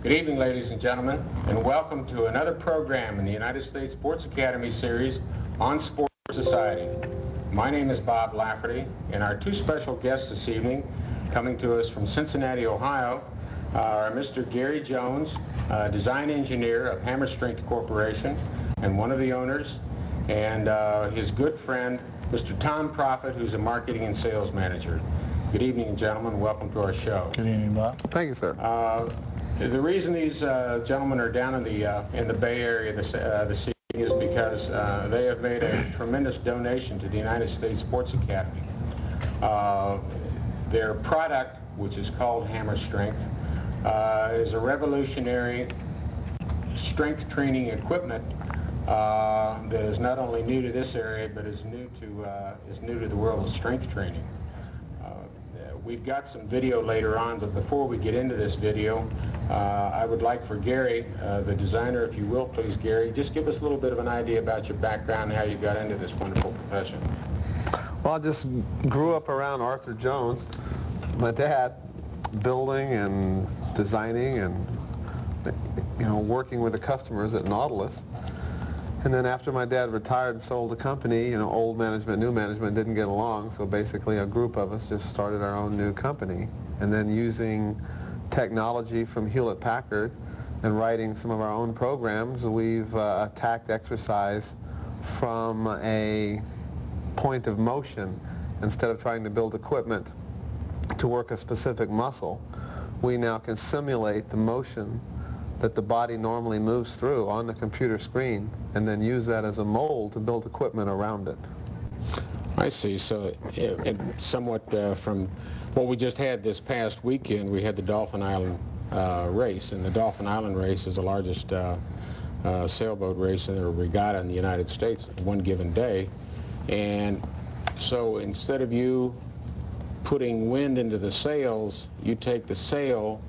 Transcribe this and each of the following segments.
Good evening, ladies and gentlemen, and welcome to another program in the United States Sports Academy series on Sports Society. My name is Bob Lafferty, and our two special guests this evening, coming to us from Cincinnati, Ohio, are Mr. Gary Jones, design engineer of Hammer Strength Corporation, and one of the owners, and his good friend, Mr. Tom Profit, who's a marketing and sales manager. Good evening, gentlemen. Welcome to our show. Good evening, Bob. Thank you, sir. The reason these gentlemen are down in the Bay Area this evening is because they have made a tremendous donation to the United States Sports Academy. Their product, which is called Hammer Strength, is a revolutionary strength training equipment that is not only new to this area, but is new to the world of strength training. We've got some video later on, but before we get into this video, I would like for Gary, the designer, if you will, please, Gary, just give us a little bit of an idea about your background and how you got into this wonderful profession. Well, I just grew up around Arthur Jones, my dad, building and designing and, working with the customers at Nautilus. And then after my dad retired and sold the company, old management, new management didn't get along, so basically a group of us just started our own new company. And then using technology from Hewlett-Packard and writing some of our own programs, we've attacked exercise from a point of motion. Instead of trying to build equipment to work a specific muscle, we now can simulate the motion that the body normally moves through on the computer screen and then use that as a mold to build equipment around it. I see. So somewhat from what we just had this past weekend, we had the Dolphin Island race, and the Dolphin Island race is the largest sailboat race or regatta in the United States one given day. And so instead of you putting wind into the sails, you take the sail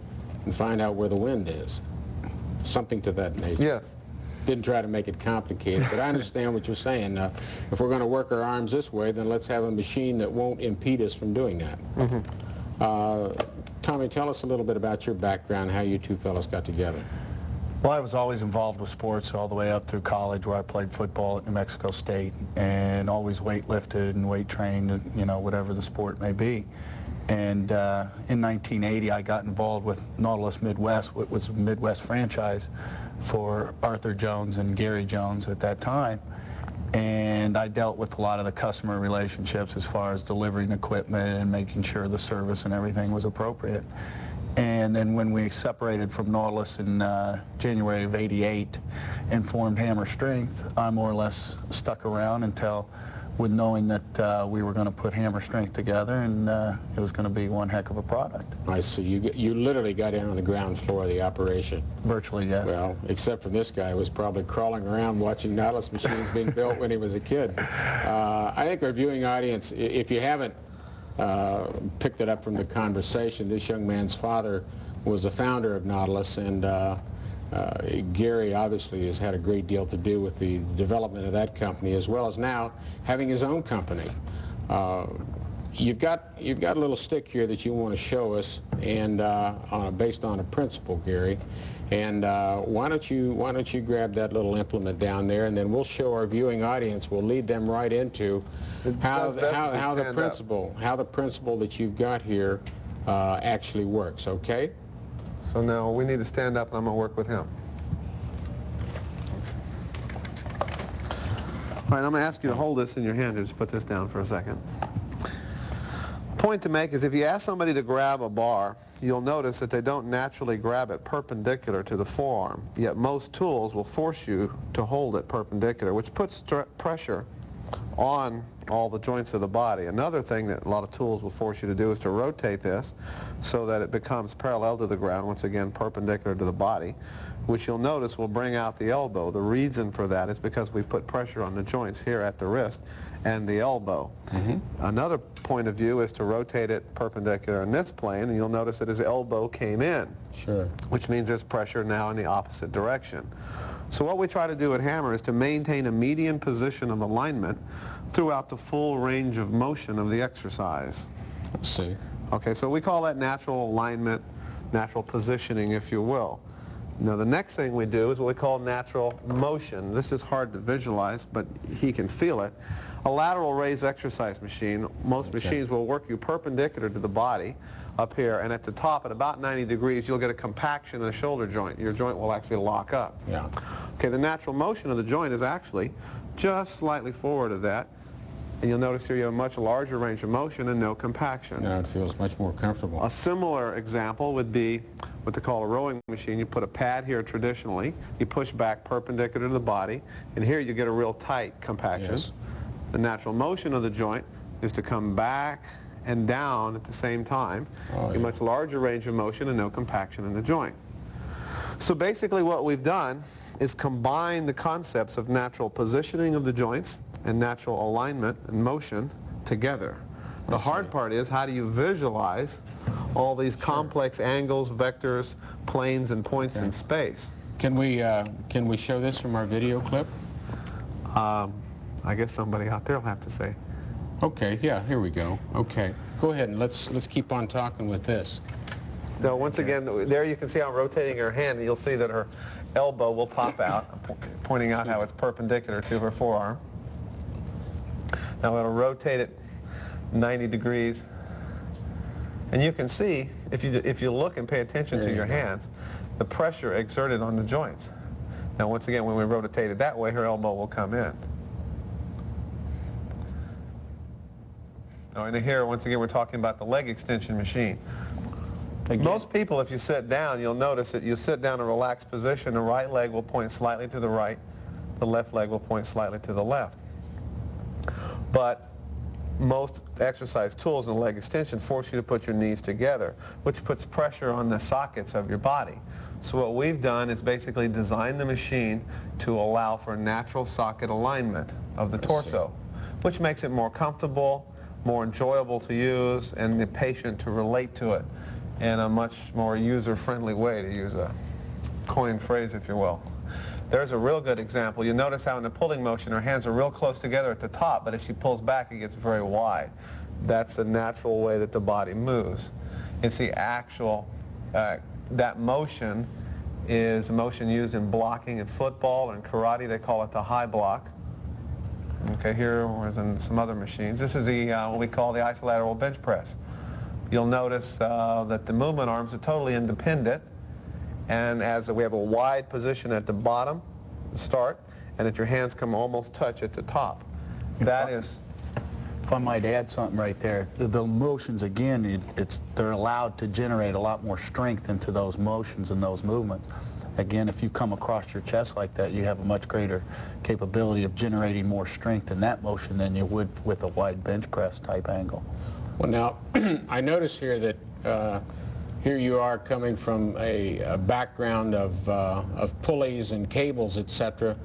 and find out where the wind is. Something to that nature. Yes. Didn't try to make it complicated, but I understand what you're saying. If we're going to work our arms this way, then let's have a machine that won't impede us from doing that. Mm-hmm. Tommy, tell us a little bit about your background, how you two fellas got together. Well, I was always involved with sports all the way up through college, where I played football at New Mexico State and always weight lifted and weight trained, whatever the sport may be. And in 1980, I got involved with Nautilus Midwest, which was a Midwest franchise for Arthur Jones and Gary Jones at that time. And I dealt with a lot of the customer relationships as far as delivering equipment and making sure the service and everything was appropriate. And then when we separated from Nautilus in January of '88 and formed Hammer Strength, I more or less stuck around until, with knowing that we were going to put Hammer Strength together, and it was going to be one heck of a product. I see. You literally got in on the ground floor of the operation. Virtually, yes. Well, except for this guy who was probably crawling around watching Nautilus machines being built when he was a kid. I think our viewing audience, if you haven't picked it up from the conversation, this young man's father was the founder of Nautilus, and Gary obviously has had a great deal to do with the development of that company, as well as now having his own company. You've got a little stick here that you want to show us, and based on a principle, Gary. And why don't you grab that little implement down there, and then we'll show our viewing audience. We'll lead them right into how the principle that you've got here actually works. Okay. So now we need to stand up, and I'm going to work with him. All right, I'm going to ask you to hold this in your hand. Just put this down for a second. Point to make is if you ask somebody to grab a bar, you'll notice that they don't naturally grab it perpendicular to the forearm, yet most tools will force you to hold it perpendicular, which puts pressure on all the joints of the body. Another thing that a lot of tools will force you to do is to rotate this so that it becomes parallel to the ground, once again perpendicular to the body, which you'll notice will bring out the elbow. The reason for that is because we put pressure on the joints here at the wrist and the elbow. Mm-hmm. Another point of view is to rotate it perpendicular in this plane, and you'll notice that his elbow came in. Sure. Which means there's pressure now in the opposite direction. So what we try to do at Hammer is to maintain a median position of alignment throughout the full range of motion of the exercise. Let's see. Okay, so we call that natural alignment, natural positioning, if you will. Now the next thing we do is what we call natural motion. This is hard to visualize, but he can feel it. A lateral raise exercise machine, most machines will work you perpendicular to the body up here, and at the top at about 90 degrees you'll get a compaction in the shoulder joint. Your joint will actually lock up. Yeah. Okay, the natural motion of the joint is actually just slightly forward of that. And you'll notice here you have a much larger range of motion and no compaction. Now it feels much more comfortable. A similar example would be what they call a rowing machine. You put a pad here traditionally, you push back perpendicular to the body, and here you get a real tight compaction. Yes. The natural motion of the joint is to come back and down at the same time. A much larger range of motion and no compaction in the joint. So basically what we've done is combine the concepts of natural positioning of the joints and natural alignment and motion together. The hard part is how do you visualize all these complex angles, vectors, planes, and points in space. Can we show this from our video clip? I guess somebody out there will have to say. Okay, yeah, here we go. Okay, go ahead and let's keep on talking with this. Now, once again, there you can see I'm rotating her hand, and you'll see that her elbow will pop out, pointing out how it's perpendicular to her forearm. Now I'm going to rotate it 90 degrees, and you can see, if you look and pay attention to your hands, the pressure exerted on the joints. Now once again, when we rotate it that way, her elbow will come in. Now in here, once again, we're talking about the leg extension machine. Again. Most people, if you sit down, you'll notice that you sit down in a relaxed position, the right leg will point slightly to the right, the left leg will point slightly to the left. But most exercise tools in leg extension force you to put your knees together, which puts pressure on the sockets of your body. So what we've done is basically design the machine to allow for natural socket alignment of the torso, which makes it more comfortable, more enjoyable to use, and the patient to relate to it in a much more user-friendly way, to use a coined phrase, if you will. There's a real good example. You notice how in the pulling motion her hands are real close together at the top, but as she pulls back it gets very wide. That's the natural way that the body moves. It's the actual, that motion is a motion used in blocking in football and karate. They call it the high block. Okay, here or in some other machines. This is the what we call the isolateral bench press. You'll notice that the movement arms are totally independent, and as we have a wide position at the bottom, the start, and that your hands come almost touch at the top. That is. If I might add something right there, the motions again, they're allowed to generate a lot more strength into those motions and those movements. Again, if you come across your chest like that, you have a much greater capability of generating more strength in that motion than you would with a wide bench press type angle. Well, now, I notice here that here you are coming from a background of pulleys and cables, etc.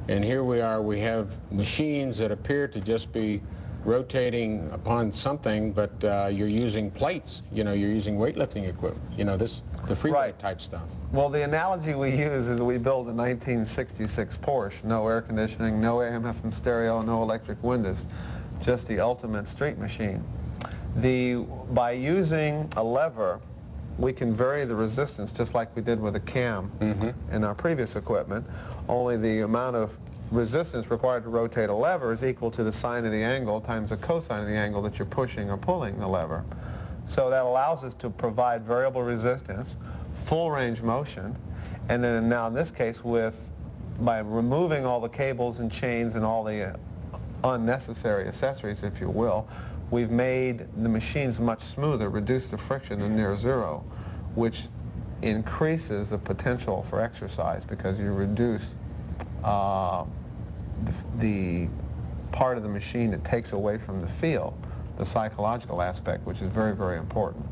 And here we are, we have machines that appear to just be rotating upon something, but you're using plates, you know, you're using weightlifting equipment, you know, the free weight type stuff. Well, the analogy we use is we built a 1966 Porsche, no air conditioning, no AM/FM stereo, no electric windows, just the ultimate street machine. By using a lever, we can vary the resistance just like we did with a cam in our previous equipment, only the amount of resistance required to rotate a lever is equal to the sine of the angle times the cosine of the angle that you're pushing or pulling the lever. So that allows us to provide variable resistance, full range motion, and then now in this case by removing all the cables and chains and all the unnecessary accessories, if you will, we've made the machines much smoother, reduced the friction to near zero, which increases the potential for exercise because you reduce the part of the machine that takes away from the feel, the psychological aspect, which is very, very important.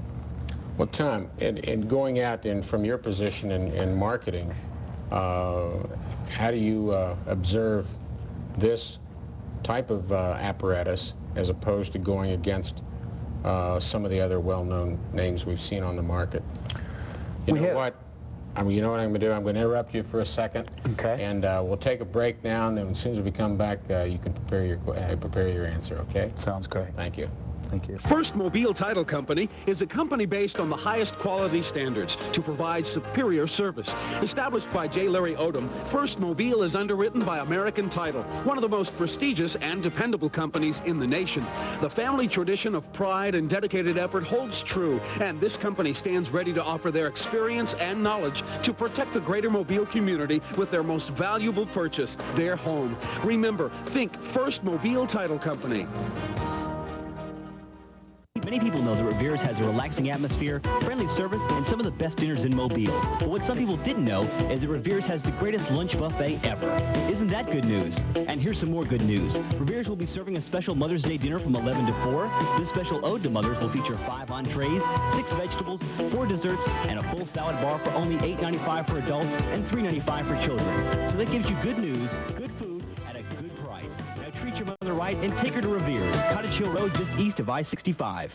Well, Tom, in going out and from your position in marketing, how do you observe this type of apparatus as opposed to going against some of the other well-known names we've seen on the market? You know what I'm going to do? I'm going to interrupt you for a second. Okay. And we'll take a break now, and then as soon as we come back, you can prepare your answer, okay? Sounds great. Thank you. Thank you. First Mobile Title Company is a company based on the highest quality standards to provide superior service. Established by J. Larry Odom, First Mobile is underwritten by American Title, one of the most prestigious and dependable companies in the nation. The family tradition of pride and dedicated effort holds true, and this company stands ready to offer their experience and knowledge to protect the greater Mobile community with their most valuable purchase, their home. Remember, think First Mobile Title Company. Many people know that Revera's has a relaxing atmosphere, friendly service, and some of the best dinners in Mobile. But what some people didn't know is that Revera's has the greatest lunch buffet ever. Isn't that good news? And here's some more good news. Revera's will be serving a special Mother's Day dinner from 11 to 4. This special ode to mothers will feature 5 entrees, 6 vegetables, 4 desserts, and a full salad bar for only $8.95 for adults and $3.95 for children. So that gives you good news, good food, at a good price. Now treat your mother right and take her to Revera's, Cottage Hill Road, just east of I-65.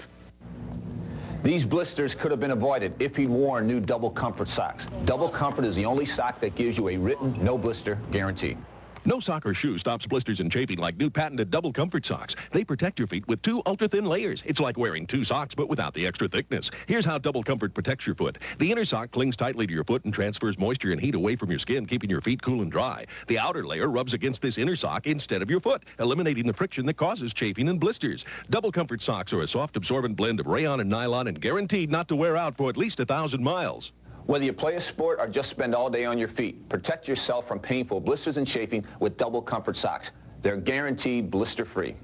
These blisters could have been avoided if he'd worn new Double Comfort socks. Double Comfort is the only sock that gives you a written, no blister guarantee. No sock or shoe stops blisters and chafing like new patented Double Comfort socks. They protect your feet with 2 ultra-thin layers. It's like wearing 2 socks, but without the extra thickness. Here's how Double Comfort protects your foot. The inner sock clings tightly to your foot and transfers moisture and heat away from your skin, keeping your feet cool and dry. The outer layer rubs against this inner sock instead of your foot, eliminating the friction that causes chafing and blisters. Double Comfort socks are a soft, absorbent blend of rayon and nylon and guaranteed not to wear out for at least 1,000 miles. Whether you play a sport or just spend all day on your feet, protect yourself from painful blisters and chafing with Double Comfort socks. They're guaranteed blister-free.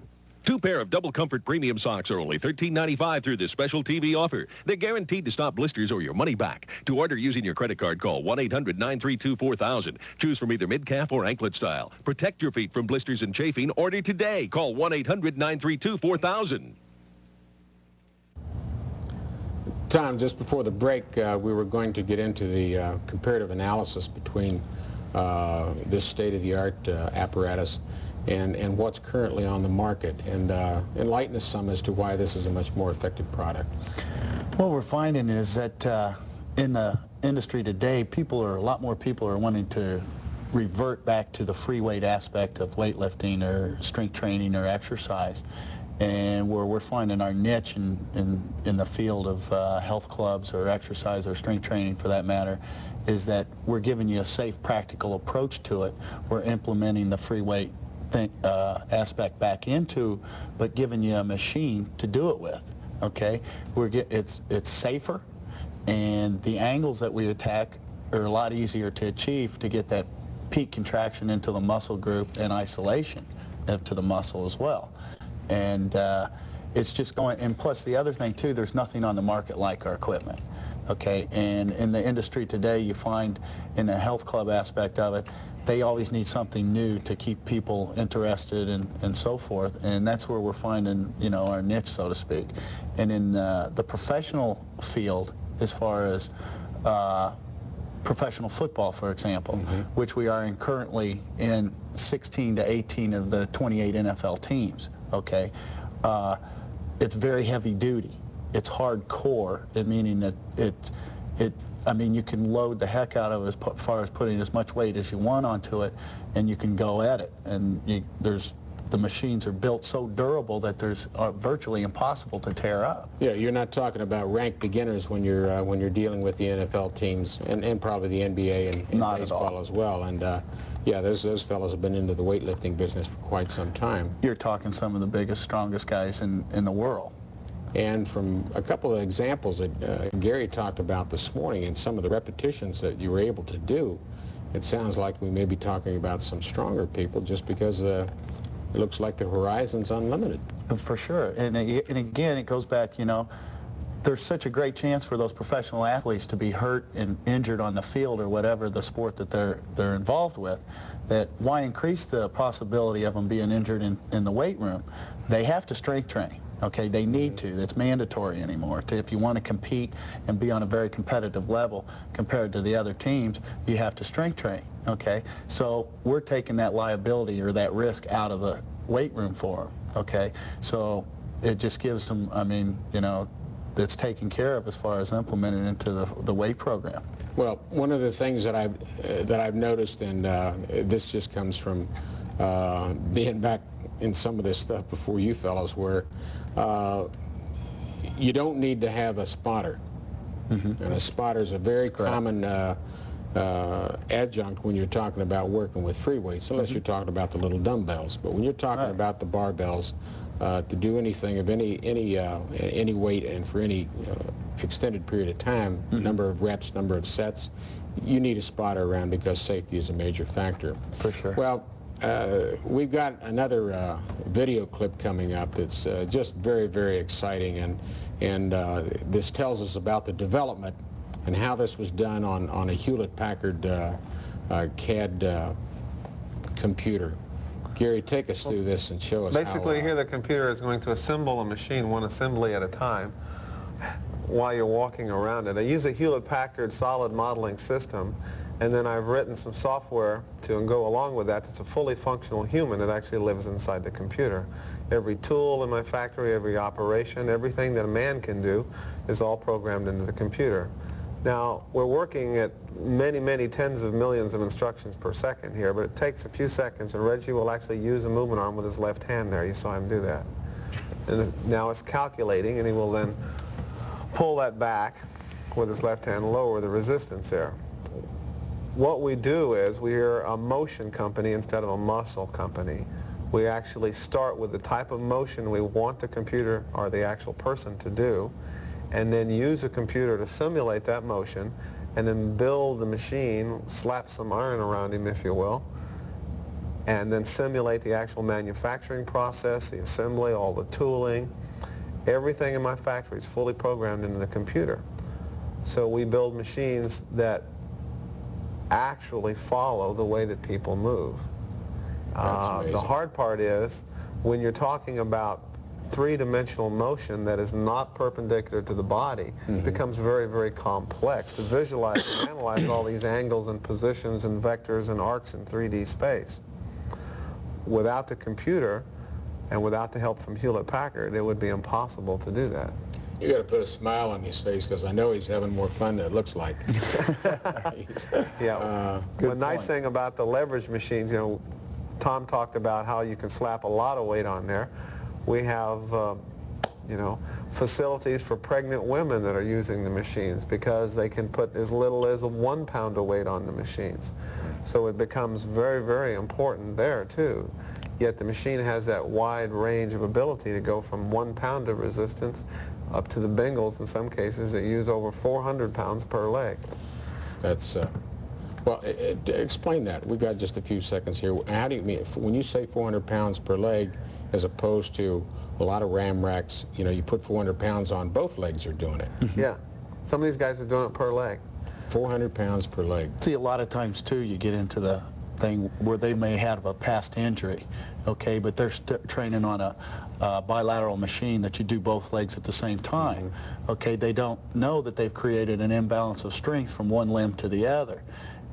2 pair of Double Comfort premium socks are only $13.95 through this special TV offer. They're guaranteed to stop blisters or your money back. To order using your credit card, call 1-800-932-4000. Choose from either mid-calf or anklet style. Protect your feet from blisters and chafing. Order today. Call 1-800-932-4000. Tom, just before the break, we were going to get into the comparative analysis between this state-of-the-art apparatus and what's currently on the market, and enlighten us some as to why this is a much more effective product. What we're finding is that in the industry today, a lot more people are wanting to revert back to the free weight aspect of weightlifting or strength training or exercise. And where we're finding our niche in the field of health clubs or exercise or strength training for that matter is that we're giving you a safe, practical approach to it. We're implementing the free weight aspect back into, but giving you a machine to do it with. Okay, it's safer, and the angles that we attack are a lot easier to achieve to get that peak contraction into the muscle group and isolation to the muscle as well. And it's just going, and plus the other thing too, there's nothing on the market like our equipment. Okay, and in the industry today, you find in the health club aspect of it, they always need something new to keep people interested and so forth, and that's where we're finding, you know, our niche, so to speak. And in the professional field, as far as professional football, for example, which we are currently in 16 to 18 of the 28 NFL teams. Okay, it's very heavy duty. It's hardcore, meaning that I mean, you can load the heck out of it as far as putting as much weight as you want onto it, and you can go at it. And the machines are built so durable that are virtually impossible to tear up. Yeah, you're not talking about ranked beginners when you're dealing with the NFL teams and probably the NBA and baseball as well. And yeah, those fellows have been into the weightlifting business for quite some time. You're talking some of the biggest, strongest guys in the world. And from a couple of examples that Gary talked about this morning and some of the repetitions that you were able to do, it sounds like we may be talking about some stronger people just because it looks like the horizon's unlimited. For sure. And again, it goes back, you know, there's such a great chance for those professional athletes to be hurt and injured on the field or whatever the sport that they're involved with, that why increase the possibility of them being injured in the weight room? They have to strength train. Okay, they need to. It's mandatory anymore. If you want to compete and be on a very competitive level compared to the other teams, you have to strength train. Okay, so we're taking that liability or that risk out of the weight room for them. Okay, so it just gives them, I mean, you know, it's taken care of as far as implemented into the weight program. Well, one of the things that I've noticed, and this just comes from being back in some of this stuff before you fellows, where you don't need to have a spotter. And a spotter is a very common adjunct when you're talking about working with free weights, unless you're talking about the little dumbbells. But when you're talking about the barbells, to do anything of any weight and for any extended period of time, number of reps, number of sets, you need a spotter around because safety is a major factor. For sure. Well, we've got another video clip coming up that's just very, very exciting, and this tells us about the development and how this was done on a Hewlett-Packard CAD computer. Gary, take us through this and show us Basically, how, here the computer is going to assemble a machine, one assembly at a time, while you're walking around it. I use a Hewlett-Packard solid modeling system, and then I've written some software to go along with that. It's a fully functional human that actually lives inside the computer. Every tool in my factory, every operation, everything that a man can do is all programmed into the computer. Now, we're working at many, many tens of millions of instructions per second here, but it takes a few seconds, and Reggie will actually use a movement arm with his left hand there. You saw him do that. And now it's calculating, and he will then pull that back with his left hand, lower the resistance there. What we do is we're a motion company instead of a muscle company. We actually start with the type of motion we want the computer or the actual person to do, and then use a computer to simulate that motion, and then build the machine, slap some iron around him, if you will, and then simulate the actual manufacturing process, the assembly, all the tooling. Everything in my factory is fully programmed into the computer. So we build machines that actually follow the way that people move. That's amazing. The hard part is when you're talking about three-dimensional motion that is not perpendicular to the body, it becomes very, very complex to visualize and analyze all these angles and positions and vectors and arcs in 3D space. Without the computer and without the help from Hewlett-Packard, it would be impossible to do that. You got to put a smile on his face because I know he's having more fun than it looks like. Yeah. The nice thing about the leverage machines, you know, Tom talked about how you can slap a lot of weight on there. We have, you know, facilities for pregnant women that are using the machines because they can put as little as 1 pound of weight on the machines. So it becomes very, very important there too. Yet the machine has that wide range of ability to go from 1 pound of resistance up to the Bengals, in some cases, that use over 400 pounds per leg. That's, well, explain that. We've got just a few seconds here. How do you mean, when you say 400 pounds per leg, as opposed to a lot of ram racks, you know, you put 400 pounds on, both legs are doing it. Yeah. Some of these guys are doing it per leg. 400 pounds per leg. See, a lot of times, too, you get into the thing where they may have a past injury, okay, but they're training on a bilateral machine that you do both legs at the same time, okay. They don't know that they've created an imbalance of strength from one limb to the other.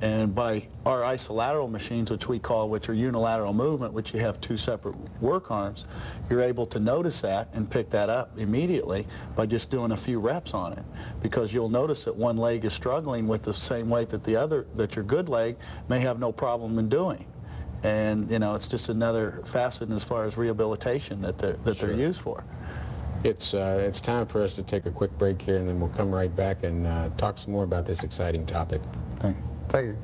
And by our isolateral machines, which are unilateral movement, which you have 2 separate work arms, you're able to notice that and pick that up immediately by just doing a few reps on it. Because you'll notice that one leg is struggling with the same weight that that your good leg may have no problem in doing. And, you know, it's just another facet as far as rehabilitation that they're used for. It's time for us to take a quick break here, and then we'll come right back and talk some more about this exciting topic. Thank you. Thank you.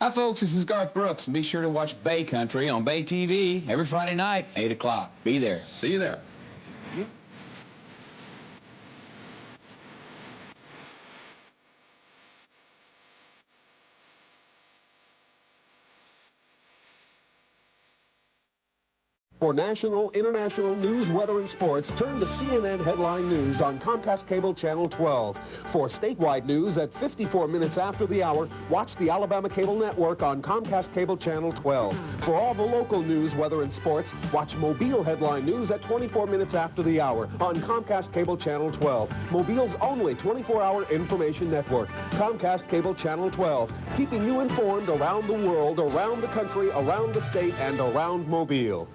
Hi folks, this is Garth Brooks, and be sure to watch Bay Country on Bay TV every Friday night, 8 o'clock. Be there. See you there. For national, international news, weather, and sports, turn to CNN Headline News on Comcast Cable Channel 12. For statewide news at 54 minutes after the hour, watch the Alabama Cable Network on Comcast Cable Channel 12. For all the local news, weather, and sports, watch Mobile Headline News at 24 minutes after the hour on Comcast Cable Channel 12. Mobile's only 24-hour information network. Comcast Cable Channel 12, keeping you informed around the world, around the country, around the state, and around Mobile.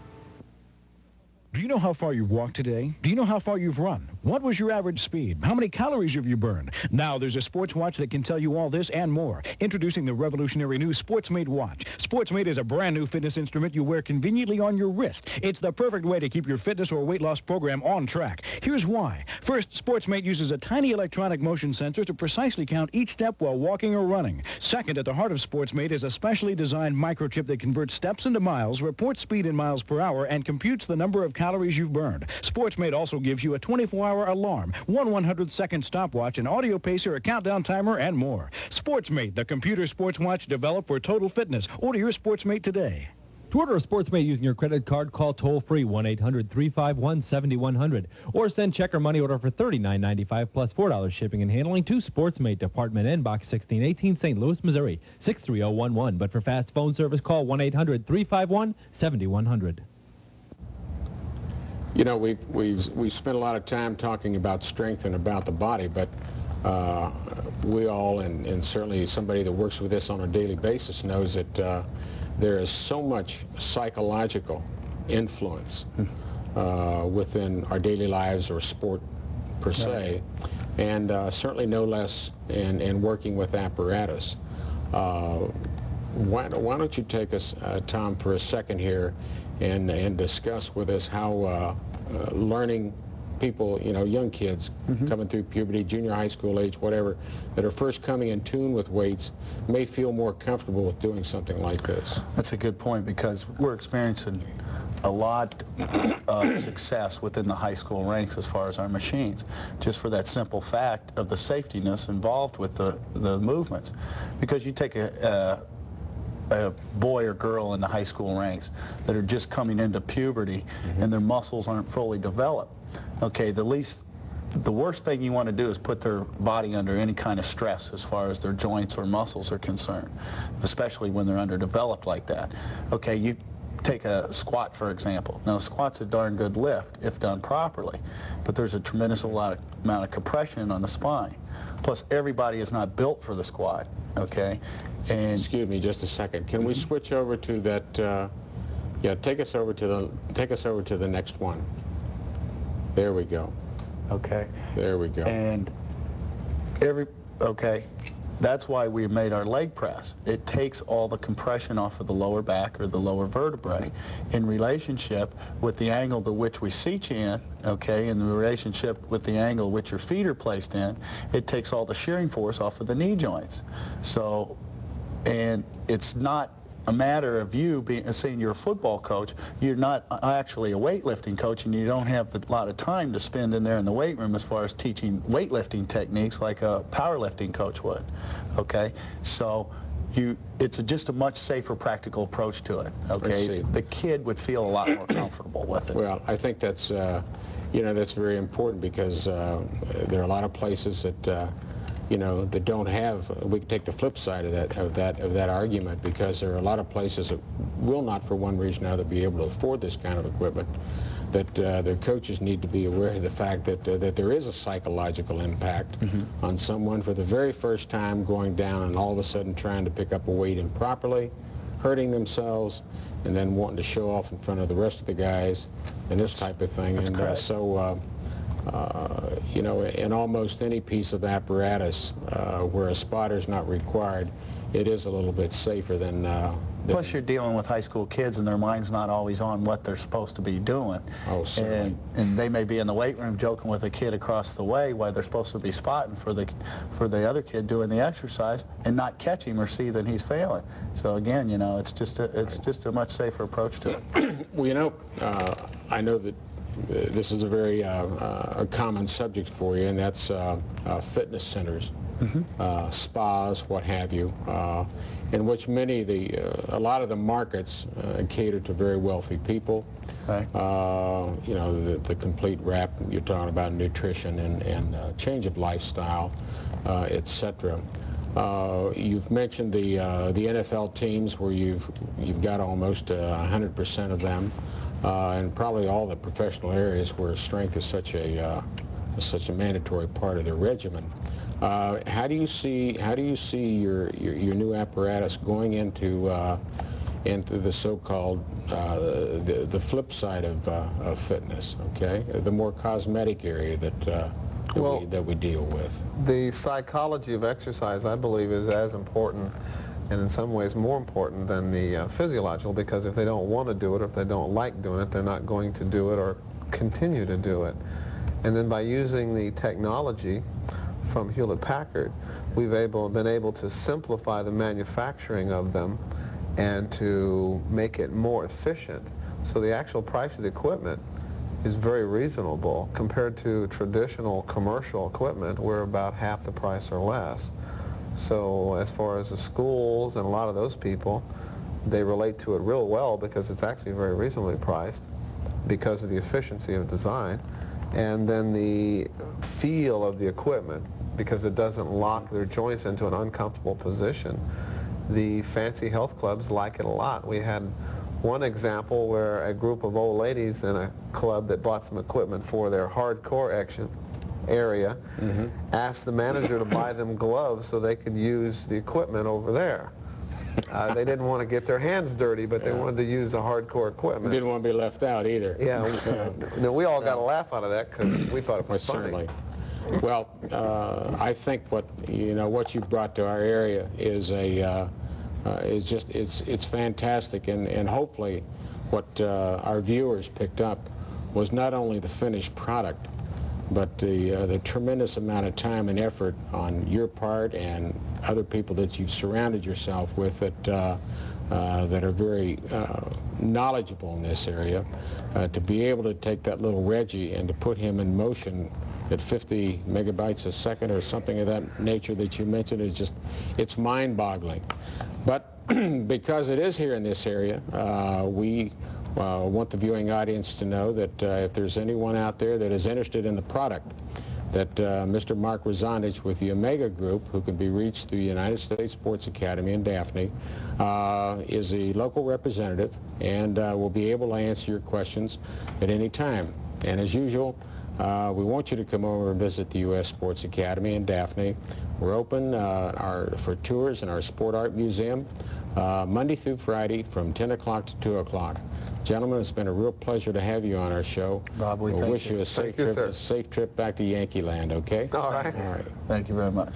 Do you know how far you've walked today? Do you know how far you've run? What was your average speed? How many calories have you burned? Now there's a sports watch that can tell you all this and more. Introducing the revolutionary new SportsMate watch. SportsMate is a brand new fitness instrument you wear conveniently on your wrist. It's the perfect way to keep your fitness or weight loss program on track. Here's why. First, SportsMate uses a tiny electronic motion sensor to precisely count each step while walking or running. Second, at the heart of SportsMate is a specially designed microchip that converts steps into miles, reports speed in miles per hour, and computes the number of calories you've burned. SportsMate also gives you a 24-hour alarm, 1/100-second stopwatch, an audio pacer, a countdown timer, and more. SportsMate, the computer sports watch developed for total fitness. Order your SportsMate today. To order a SportsMate using your credit card, call toll-free 1-800-351-7100 or send check or money order for $39.95 plus $4 shipping and handling to SportsMate, Department N, Box 1618, St. Louis, Missouri, 63011. But for fast phone service, call 1-800-351-7100. You know, we've spent a lot of time talking about strength and about the body, but we all, and certainly somebody that works with this on a daily basis, knows that there is so much psychological influence within our daily lives or sport per se, and certainly no less in working with apparatus. Why don't you take us, Tom, for a second here and discuss with us how learning people, you know, young kids coming through puberty, junior high school age, whatever, that are first coming in tune with weights may feel more comfortable with doing something like this. That's a good point, because we're experiencing a lot of success within the high school ranks as far as our machines, just for that simple fact of the safetiness involved with the movements. Because you take a boy or girl in the high school ranks that are just coming into puberty and their muscles aren't fully developed. Okay, the worst thing you want to do is put their body under any kind of stress as far as their joints or muscles are concerned, especially when they're underdeveloped like that. Okay, you take a squat, for example. Now, a squat's a darn good lift if done properly, but there's a tremendous amount of compression on the spine. Plus, everybody is not built for the squat, okay? And excuse me just a second. Can we switch over to that? Yeah, take us over to the next one. There we go. Okay. There we go. And that's why we made our leg press. It takes all the compression off of the lower back or the lower vertebrae in relationship with the angle to which we seat you in, okay, in the relationship with the angle which your feet are placed in. It takes all the shearing force off of the knee joints. So, and it's not a matter of you saying you're a football coach. You're not actually a weightlifting coach, and you don't have a lot of time to spend in there in the weight room as far as teaching weightlifting techniques like a powerlifting coach would. Okay, so it's just a much safer, practical approach to it. Okay, the kid would feel a lot more comfortable with it. Well, I think that's you know, that's very important, because there are a lot of places that you know, that don't have. We can take the flip side of that argument, because there are a lot of places that will not, for one reason or another, be able to afford this kind of equipment. That their coaches need to be aware of the fact that that there is a psychological impact on someone for the very first time going down and all of a sudden trying to pick up a weight improperly, hurting themselves, and then wanting to show off in front of the rest of the guys and this type of thing. That's correct. So. You know, in almost any piece of apparatus where a spotter's not required, it is a little bit safer than Plus, you're dealing with high school kids, and their mind's not always on what they're supposed to be doing. Oh, certainly. And they may be in the weight room joking with a kid across the way while they're supposed to be spotting for the other kid doing the exercise and not catch him or see that he's failing. So again, you know, it's just a much safer approach to it. Well, you know, I know that this is a very a common subject for you, and that's fitness centers, spas, what have you, in which a lot of the markets cater to very wealthy people. Right. You know, the complete wrap. You're talking about nutrition and change of lifestyle, etc. You've mentioned the NFL teams, where you've got almost 100% of them. And probably all the professional areas where strength is such a mandatory part of their regimen. How do you see your new apparatus going into into the so-called the flip side of fitness. Okay, the more cosmetic area that we deal with. The psychology of exercise, I believe, is as important, and in some ways more important than the physiological, because if they don't want to do it, or if they don't like doing it, they're not going to do it or continue to do it. And then by using the technology from Hewlett-Packard, we've been able to simplify the manufacturing of them and to make it more efficient. So the actual price of the equipment is very reasonable. Compared to traditional commercial equipment, we're about half the price or less. So as far as the schools and a lot of those people, they relate to it real well because it's actually very reasonably priced because of the efficiency of design. And then the feel of the equipment, because it doesn't lock their joints into an uncomfortable position. The fancy health clubs like it a lot. We had one example where a group of old ladies in a club that bought some equipment for their hardcore action area asked the manager to buy them gloves so they could use the equipment over there. They didn't want to get their hands dirty, but they wanted to use the hardcore equipment. Didn't want to be left out either. Yeah, we all got a laugh out of that because we thought it was funny. Certainly. Well, I think what you brought to our area is it's fantastic, and hopefully what our viewers picked up was not only the finished product, but the tremendous amount of time and effort on your part and other people that you've surrounded yourself with that are very knowledgeable in this area, to be able to take that little Reggie and to put him in motion at 50 megabytes a second or something of that nature that you mentioned is just, it's mind-boggling. But because it is here in this area, we want the viewing audience to know that if there's anyone out there that is interested in the product, that Mr. Mark Razonich with the Omega Group, who can be reached through the United States Sports Academy in Daphne, is a local representative and will be able to answer your questions at any time. And as usual, we want you to come over and visit the U.S. Sports Academy in Daphne. We're open for tours in our Sport Art Museum Monday through Friday from 10 o'clock to 2 o'clock. Gentlemen, it's been a real pleasure to have you on our show. Bob, we wish you a safe trip back to Yankee Land, okay? All right. All right. Thank you very much.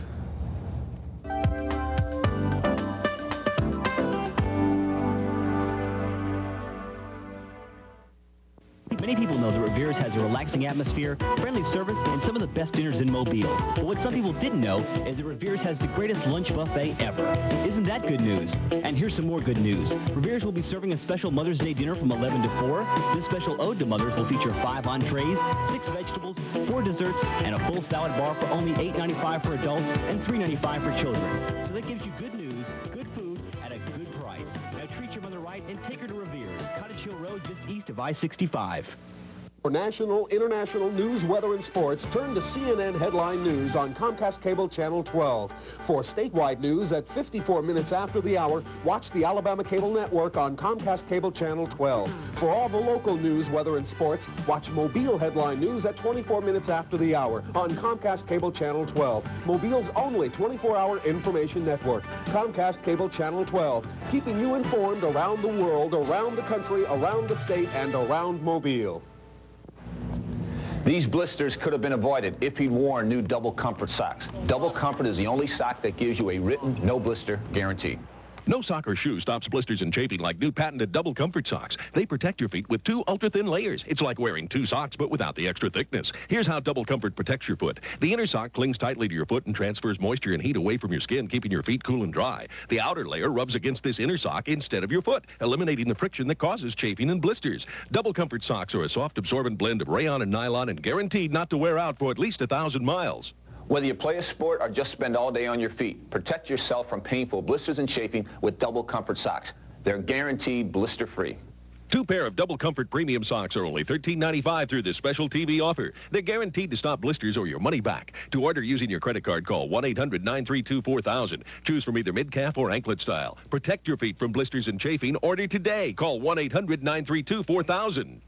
Many people know that Revera's has a relaxing atmosphere, friendly service, and some of the best dinners in Mobile. But what some people didn't know is that Revera's has the greatest lunch buffet ever. Isn't that good news? And here's some more good news. Revera's will be serving a special Mother's Day dinner from 11 to 4. This special ode to mothers will feature 5 entrees, 6 vegetables, 4 desserts, and a full salad bar for only $8.95 for adults and $3.95 for children. So that gives you good news, good food, at a good price. Now treat your mother right and take her to Revera's, Cottage Hill Road, just east of I-65. For national, international news, weather, and sports, turn to CNN Headline News on Comcast Cable Channel 12. For statewide news at 54 minutes after the hour, watch the Alabama Cable Network on Comcast Cable Channel 12. For all the local news, weather, and sports, watch Mobile Headline News at 24 minutes after the hour on Comcast Cable Channel 12. Mobile's only 24-hour information network. Comcast Cable Channel 12, keeping you informed around the world, around the country, around the state, and around Mobile. These blisters could have been avoided if he'd worn new Double Comfort socks. Double Comfort is the only sock that gives you a written, no blister guarantee. No sock or shoe stops blisters and chafing like new patented Double Comfort socks. They protect your feet with 2 ultra-thin layers. It's like wearing 2 socks, but without the extra thickness. Here's how Double Comfort protects your foot. The inner sock clings tightly to your foot and transfers moisture and heat away from your skin, keeping your feet cool and dry. The outer layer rubs against this inner sock instead of your foot, eliminating the friction that causes chafing and blisters. Double Comfort socks are a soft, absorbent blend of rayon and nylon and guaranteed not to wear out for at least 1,000 miles. Whether you play a sport or just spend all day on your feet, protect yourself from painful blisters and chafing with Double Comfort socks. They're guaranteed blister-free. 2 pair of Double Comfort premium socks are only $13.95 through this special TV offer. They're guaranteed to stop blisters or your money back. To order using your credit card, call 1-800-932-4000. Choose from either mid-calf or anklet style. Protect your feet from blisters and chafing. Order today. Call 1-800-932-4000.